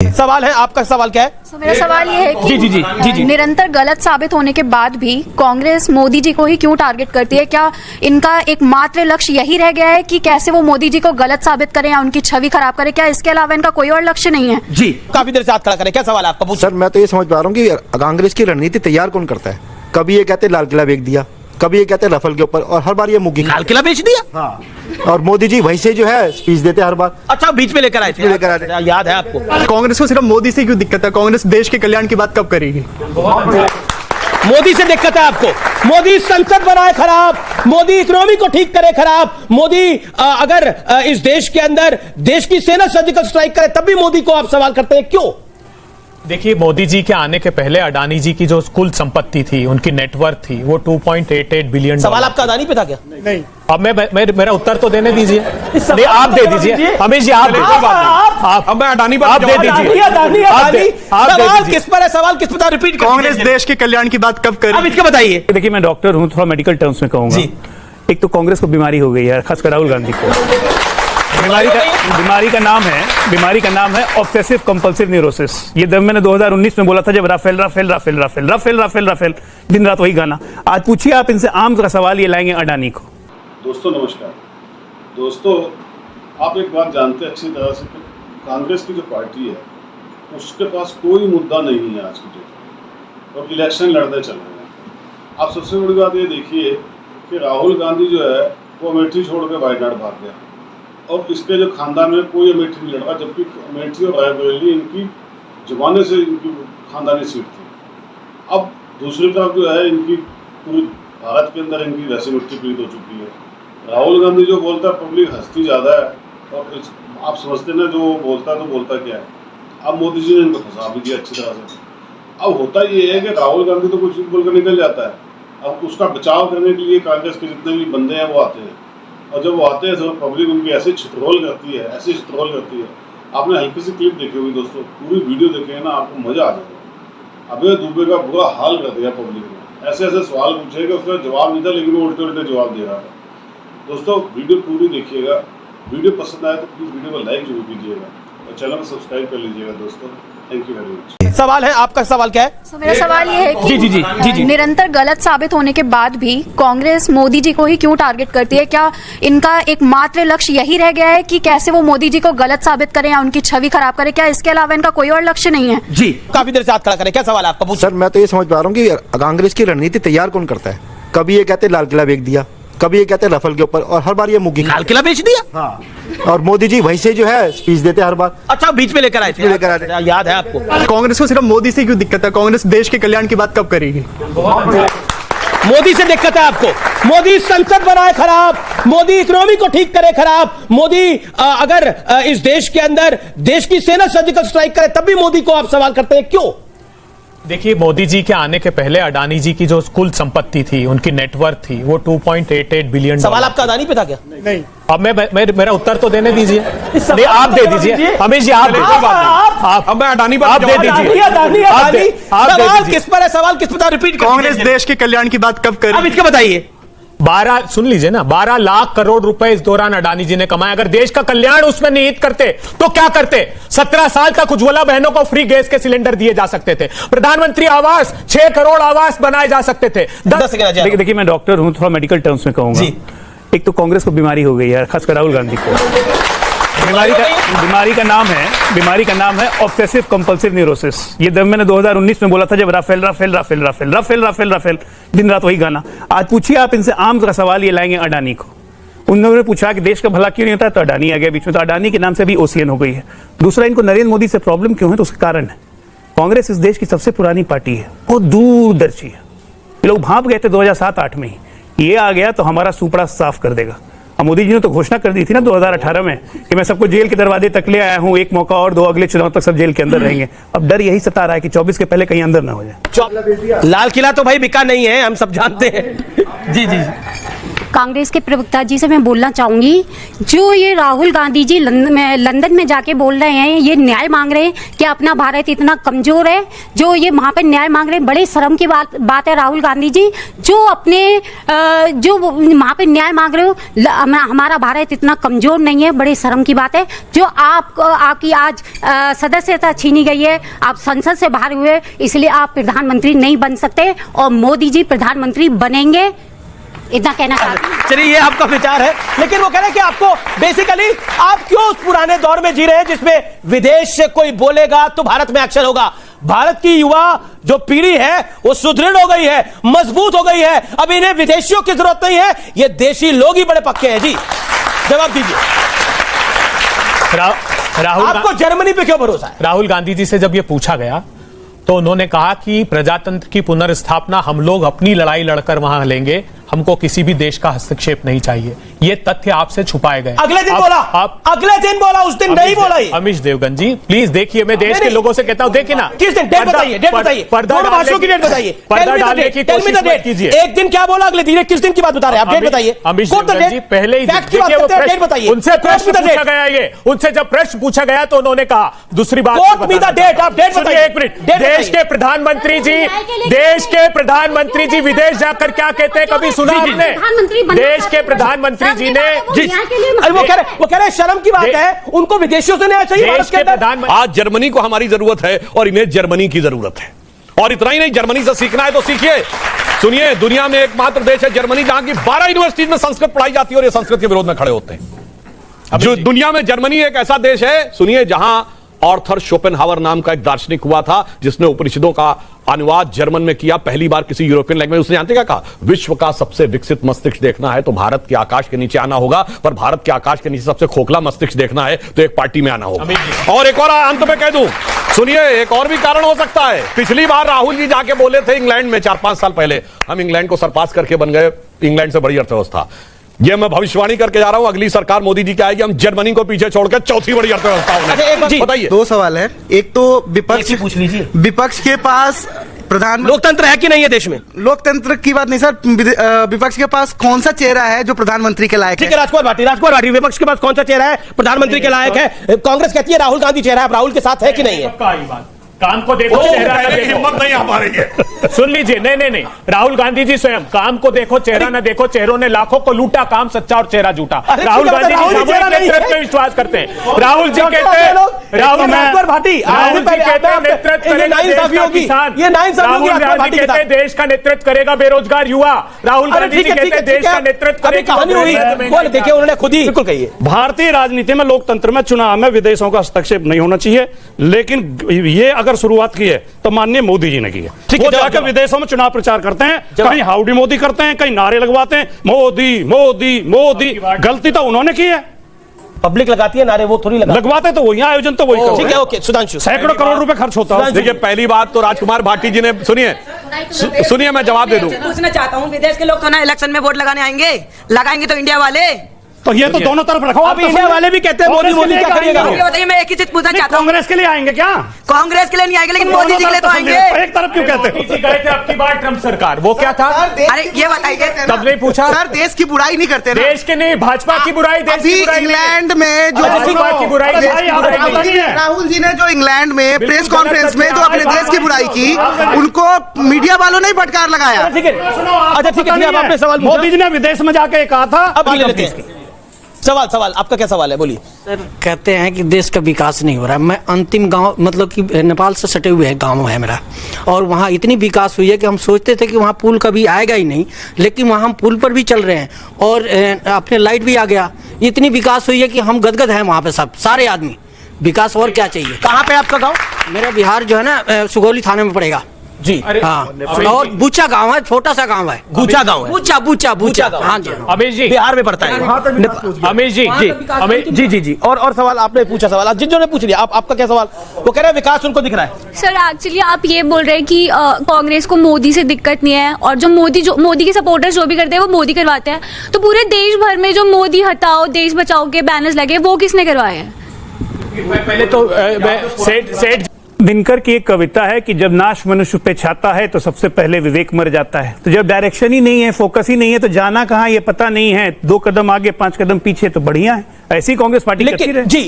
सवाल है, आपका सवाल क्या है? तो मेरा सवाल ये है कि जी। निरंतर गलत साबित होने के बाद भी कांग्रेस मोदी जी को ही क्यों टारगेट करती है? क्या इनका एकमात्र लक्ष्य यही रह गया है कि कैसे वो मोदी जी को गलत साबित करें या उनकी छवि खराब करें? क्या इसके अलावा इनका कोई और लक्ष्य नहीं है? जी, काफी देर से हाथ खड़ा करें, क्या सवाल है आपका? सर मैं तो ये समझ पा रहा हूँ कि कांग्रेस की रणनीति तैयार कौन करता है। कभी ये कहते लाल किला बेच दिया, कभी ये कहते राफेल के ऊपर, और हर बार ये मुग्गी लाल किला बेच दिया। हाँ, और मोदी जी वहीं से जो है स्पीच देते हर बार। अच्छा, बीच में लेकर आए थे, याद है आपको? कांग्रेस को सिर्फ मोदी से क्यों दिक्कत है? कांग्रेस देश के कल्याण की बात कब करेगी? मोदी से दिक्कत है आपको? मोदी संसद बनाए खराब, मोदी इकोनॉमी को ठीक करे खराब, मोदी अगर इस देश के अंदर देश की सेना सर्जिकल स्ट्राइक करे तब भी मोदी को आप सवाल करते हैं, क्यों? देखिए, मोदी जी के आने के पहले अडानी जी की जो कुल संपत्ति थी, उनकी नेटवर्थ थी, वो 2.88 बिलियन। सवाल आपका अडानी पे था क्या? नहीं। अब मेरा उत्तर तो देने दीजिए। नहीं, आप दे दीजिए हमेश जी, आप दे दीजिए। अब मैं अडानी आप दे दीजिए। सवाल किस पर है? सवाल किस पर? रिपीट। कांग्रेस देश के कल्याण की बात कब अब करेगी? इसके बताइए। देखिए, मैं डॉक्टर हूं, थोड़ा मेडिकल टर्म्स में कहूंगा। एक तो कांग्रेस को बीमारी हो गई है, खासकर राहुल गांधी को। बीमारी का नाम है ऑब्सेसिव कंपल्सिव न्यूरोसिस। ये मैंने 2019 में बोला था, जब Rafale Rafale Rafale Rafale Rafale Rafale Rafale दिन रात वही गाना। आज पूछिए आप इनसे, आम का सवाल ये लाएंगे अडानी को। दोस्तों नमस्कार। दोस्तों, आप एक बात जानते हैं अच्छी तरह से कि कांग्रेस की जो पार्टी है उसके पास कोई मुद्दा नहीं है आज की डेट में, और इलेक्शन लड़ने चल रहे हैं। आप सबसे बड़ी बात ये देखिए कि राहुल गांधी जो है वो अमेठी छोड़ के वायनाड भाग गया, और इसके जो खानदान में कोई अमेठी नहीं लड़ा, जबकि अमेठी और रायबरेली इनकी जमाने से इनकी खानदानी सीट थी। अब दूसरी तरफ जो है इनकी पूरी भारत के अंदर इनकी वैसी मिट्टी पीट हो चुकी है। राहुल गांधी जो बोलता है पब्लिक हंसती ज़्यादा है, और आप समझते ना जो बोलता है तो बोलता क्या है। अब मोदी जी ने इनको फंसा भी दिया अच्छी तरह से। अब होता ये है कि राहुल गांधी तो कुछ बोल कर निकल जाता है, अब उसका बचाव करने के लिए कांग्रेस के जितने भी बंदे हैं वो आते हैं, और जब वो आते हैं तो पब्लिक उनकी ऐसे छितरोल करती है, ऐसी छितरोल करती है। आपने हल्की सी क्लिप देखी होगी दोस्तों, पूरी वीडियो देखेंगे ना आपको मजा आ जाएगा। अभय दुबे का बुरा हाल कर दिया पब्लिक ने, ऐसे ऐसे सवाल पूछे कि उसका जवाब नहीं था, लेकिन वो उल्टे उल्टे जवाब दे रहा था। दोस्तों वीडियो पूरी देखिएगा, वीडियो पसंद आए तो प्लीज़ वीडियो को लाइक जरूर कीजिएगा और चैनल को सब्सक्राइब कर लीजिएगा दोस्तों। Thank you very much. सवाल है, आपका सवाल क्या है? तो मेरा सवाल ये है कि जी। निरंतर गलत साबित होने के बाद भी कांग्रेस मोदी जी को ही क्यों टारगेट करती है? क्या इनका एकमात्र लक्ष्य यही रह गया है कि कैसे वो मोदी जी को गलत साबित करें या उनकी छवि खराब करें? क्या इसके अलावा इनका कोई और लक्ष्य नहीं है? जी, काफी देर से हाथ खड़ा करें, क्या सवाल है आपका? सर मैं तो ये समझ पा रहा हूँ कि कांग्रेस की रणनीति तैयार कौन करता है। कभी ये कहते लाल किला बेच दिया, कभी ये कहते राफेल के ऊपर, और हर बार ये मुग्गी लाल किला बेच दिया। हाँ, और मोदी जी वहीं से जो है स्पीच देते हर बार। अच्छा, बीच में लेकर आए थे, याद है आपको? कांग्रेस को सिर्फ मोदी से क्यों दिक्कत है? कांग्रेस देश के कल्याण की बात कब करेगी? मोदी से दिक्कत है आपको? मोदी संसद बनाए खराब, मोदी इकोनॉमी को ठीक करे खराब, मोदी अगर इस देश के अंदर देश की सेना सर्जिकल स्ट्राइक करे तब भी मोदी को आप सवाल करते हैं, क्यों? देखिए, मोदी जी के आने के पहले अडानी जी की जो कुल संपत्ति थी, उनकी नेटवर्थ थी, वो 2.88 बिलियन। सवाल आपका अडानी पे था क्या? नहीं। अब मेरा उत्तर तो देने दीजिए। नहीं, आप दे दीजिए हमेश जी, आप दे दीजिए। अब मैं अडानी आप दे दीजिए। सवाल किस पर है? सवाल किस पर? रिपीट। कांग्रेस देश के कल्याण की बात कब अब करेगी? इसके बताइए। 12 लाख करोड़ रुपए इस दौरान अडानी जी ने कमाए। अगर देश का कल्याण उसमें निहित करते तो क्या करते? 17 साल तक उज्ज्वला बहनों को फ्री गैस के सिलेंडर दिए जा सकते थे, प्रधानमंत्री आवास 6 करोड़ आवास बनाए जा सकते थे। देखिए, मैं डॉक्टर हूं, थोड़ा मेडिकल टर्म्स में कहूंगा। एक तो कांग्रेस को बीमारी हो गई है, खासकर राहुल गांधी को। बीमारी का नाम है ऑब्सेसिव कंपल्सिव न्यूरोसिस। ये मैंने 2019 में बोला था, जब Rafale Rafale Rafale Rafale Rafale Rafale Rafale दिन रात वही गाना। आज पूछिए आप इनसे, आम का सवाल ये लाएंगे अडानी को। उन्होंने पूछा कि देश का भला क्यों नहीं होता, तो अडानी आ गया बीच में। तो अडानी के नाम से भी ओसीएन हो गई है। दूसरा, इनको नरेंद्र मोदी से प्रॉब्लम क्यों है, तो उसका कारण है कांग्रेस इस देश की सबसे पुरानी पार्टी है, बहुत दूरदर्शी है। ये लोग भाप गए थे 2007-8 में ही, ये आ गया तो हमारा सुपड़ा साफ कर देगा। और मोदी जी ने तो घोषणा कर दी थी ना 2018 में कि मैं सबको जेल के दरवाजे तक ले आया हूं, एक मौका और दो, अगले चुनाव तक सब जेल के अंदर रहेंगे। अब डर यही सता रहा है कि 24 के पहले कहीं अंदर ना हो जाए। लाल किला तो भाई बिका नहीं है, हम सब जानते हैं। जी। कांग्रेस के प्रवक्ता जी से मैं बोलना चाहूंगी, जो ये राहुल गांधी जी लंदन में जाके बोल रहे हैं, ये न्याय मांग रहे हैं कि अपना भारत इतना कमजोर है, जो ये वहां पे न्याय मांग रहे हैं, बड़े शर्म की बात है राहुल गांधी जी, जो अपने जो वहां पे न्याय मांग रहे हो, हमारा भारत इतना कमजोर नहीं है, बड़े शर्म की बात है। जो आपकी आज सदस्यता छीनी गई है, आप संसद से बाहर हुए, इसलिए आप प्रधानमंत्री नहीं बन सकते और मोदी जी प्रधानमंत्री बनेंगे, इतना कहना चाहती हूं। चलिए, ये आपका विचार है, लेकिन वो कह रहे हैं कि आपको बेसिकली आप क्यों उस पुराने दौर में जी रहे हैं जिसमें विदेश से कोई बोलेगा तो भारत में एक्शन होगा। भारत की युवा जो पीढ़ी है वो सुदृढ़ हो गई है, मजबूत हो गई है, अब इन्हें विदेशियों की जरूरत नहीं है, ये देशी लोग ही बड़े पक्के हैं। जी जवाब दीजिए। राहुल, आपको जर्मनी पे क्यों भरोसा है? राहुल गांधी जी से जब ये पूछा गया तो उन्होंने कहा कि प्रजातंत्र की पुनर्स्थापना हम लोग अपनी लड़ाई लड़कर वहां लेंगे, हमको किसी भी देश का हस्तक्षेप नहीं चाहिए। ये तथ्य आपसे छुपाए गए। अगले दिन बोला, अगले दिन बोला, उस दिन नहीं बोला। अमीश देवगन जी प्लीज देखिए, मैं देश के लोगों से कहता हूं, देखिए ना, किस दिन? डेट बताइए, डेट बताइए, दोनों भाषणों की डेट बताइए, पर्दा डालने की कोशिश मत कीजिए। एक दिन क्या बोला, अगले दिन किस दिन की बात बता रहे हैं आप? डेट बताइए। अमीश देवगन जी पहले ही डेट बताइए। उनसे प्रश्न पूछा गया, ये उनसे जब प्रश्न पूछा गया तो उन्होंने कहा दूसरी बात। डेट आप डेट बताइए। एक मिनट, देश के प्रधानमंत्री जी विदेश जाकर क्या कहते हैं, कभी सुना आपने? देश के प्रधानमंत्री जी ने वो कह रहे शर्म की बात है, उनको विदेशियों से नहीं चाहिए भारत के अंदर। आज जर्मनी को हमारी जरूरत है और इन्हें जर्मनी की जरूरत है, और इतना ही नहीं, जर्मनी से सीखना है तो सीखिए। सुनिए, दुनिया में एकमात्र देश है जर्मनी जहां की 12 यूनिवर्सिटीज में संस्कृत पढ़ाई जाती है और ये संस्कृत के विरोध में खड़े होते हैं। जो दुनिया में जर्मनी एक ऐसा देश है, सुनिए, जहां आर्थर शोपेनहावर नाम का एक दार्शनिक हुआ था जिसने उपनिषदों का अनुवाद जर्मन में किया, पहली बार किसी यूरोपियन लैंग्वेज। उसने जानते क्या कहा? विश्व का सबसे विकसित मस्तिष्क देखना है तो भारत के आकाश के नीचे आना होगा, पर भारत के आकाश के नीचे सबसे खोखला मस्तिष्क देखना है तो एक पार्टी में आना होगा। और एक और अंत में कह दूं, सुनिए, एक और भी कारण हो सकता है। पिछली बार राहुल जी जाके बोले थे इंग्लैंड में 4-5 साल पहले, हम इंग्लैंड को सरपास करके बन गए, इंग्लैंड से बड़ी अर्थव्यवस्था। ये मैं भविष्यवाणी करके जा रहा हूं, अगली सरकार मोदी जी की आएगी, हम जर्मनी को पीछे छोड़कर चौथी बड़ी अर्थव्यवस्था होगी। बताइए। 2 सवाल है। एक तो विपक्ष के पास लोकतंत्र है कि नहीं है देश में? लोकतंत्र की बात नहीं सर, विपक्ष के पास कौन सा चेहरा है जो प्रधानमंत्री के लायक है? ठीक है, राजकुमार भाटी, विपक्ष के पास कौन सा चेहरा है प्रधानमंत्री के लायक है? कांग्रेस कहती है राहुल गांधी चेहरा है, राहुल के साथ है कि नहीं है? काम को देखो, चेहरा ना देखो। हिम्मत नहीं आ पा रही है। सुन लीजिए, नहीं, राहुल गांधी जी स्वयं काम को देखो, चेहरा न देखो। चेहरों ने लाखों को लूटा, काम सच्चा और चेहरा झूठा। राहुल गांधी जी सामूहिक नेतृत्व में विश्वास करते हैं। राहुल जी कहते हैं नेतृत्व करेगा किसान, राहुल गांधी कहते हैं देश का नेतृत्व करेगा बेरोजगार युवा, राहुल गांधी जी कहते हैं देश का नेतृत्व करेगा। देखिए, उन्होंने खुद ही बिल्कुल कही है, भारतीय राजनीति में, लोकतंत्र में, चुनाव में विदेशों का हस्तक्षेप नहीं होना चाहिए, लेकिन ये अगर शुरुआत की है तो माननीय मोदी जी ने की है। वो जाकर विदेशों में चुनाव प्रचार करते हैं, कहीं हाउडी मोदी करते हैं, कहीं नारे लगवाते हैं, मोदी मोदी मोदी। गलती तो उन्होंने की है, पब्लिक लगाती है नारे, वो थोड़ी लगवाते तो वही आयोजन तो वही। ठीक है, ओके सुधांशु, सैकड़ों करोड़ रुपए खर्च होता है। देखिए, पहली बात तो राजकुमार भाटी जी ने, सुनिए मैं जवाब दे दूं। पूछना चाहता हूँ, विदेश के लोग तो ना इलेक्शन में वोट लगाने आएंगे, लगाएंगे तो इंडिया वाले, तो ये तो दोनों तरफ रखो। अब इंडिया वाले भी कहते हैं मोदी क्या करिएगा? बताइए, मैं एक ही चीज पूछना चाहता हूँ, कांग्रेस के लिए आएंगे क्या? कांग्रेस के लिए नहीं आएंगे, लेकिन मोदी जी के लिए तो आएंगे। एक तरफ क्यों कहते हैं? गए थे आपकी बार ट्रम्प सरकार, वो क्या था? अरे ये बताइए, तब नहीं पूछा सर, देश की बुराई नहीं करते ना। देश के नहीं, भाजपा की बुराई, देश की बुराई। इंग्लैंड में जो भाजपा की बुराई, राहुल जी ने जो इंग्लैंड में प्रेस कॉन्फ्रेंस में जो अपने देश की बुराई की, उनको मीडिया वालों ने फटकार लगाया। ठीक है, अच्छा ठीक है, अब आपने सवाल मोदी जी ने विदेश में जाके कहा था। अब ले लेते हैं सवाल, आपका क्या सवाल है, बोलिए। सर, कहते हैं कि देश का विकास नहीं हो रहा है। मैं अंतिम गांव, मतलब कि नेपाल से सटे हुए गांव है मेरा, और वहाँ इतनी विकास हुई है कि हम सोचते थे कि वहाँ पुल कभी आएगा ही नहीं, लेकिन वहाँ हम पुल पर भी चल रहे हैं और अपने लाइट भी आ गया। इतनी विकास हुई है कि हम गदगद हैं वहाँ पे, सब सारे आदमी। विकास और क्या चाहिए? कहाँ पे आपका गाँव? मेरा बिहार जो है ना, सुगौली थाने में पड़ेगा जी। हाँ, और बूचा गांव है, छोटा सा गांव है, बूचा गांव है, बूचा। हाँ जी, अमीश जी बिहार में पड़ता है। अमीश जी, जी। और सवाल आपने पूछा, सवाल जिन्होंने पूछ लिया, आपका क्या सवाल? वो कह रहे हैं विकास उनको दिख रहा है। सर, एक्चुअली आप ये बोल रहे हैं कि कांग्रेस को मोदी से दिक्कत नहीं है, और जो मोदी के सपोर्टर्स जो भी करते हैं वो मोदी करवाते हैं, तो पूरे देश भर में जो मोदी हटाओ देश बचाओ के बैनर्स लगे, वो किसने करवाए हैं? पहले तो सेठ दिनकर की एक कविता है कि जब नाश मनुष्य पे छाता है तो सबसे पहले विवेक मर जाता है। तो जब डायरेक्शन ही नहीं है, फोकस ही नहीं है, तो जाना कहाँ ये पता नहीं है, 2 कदम आगे 5 कदम पीछे, तो बढ़िया है। ऐसी कांग्रेस पार्टी करती रहे। जी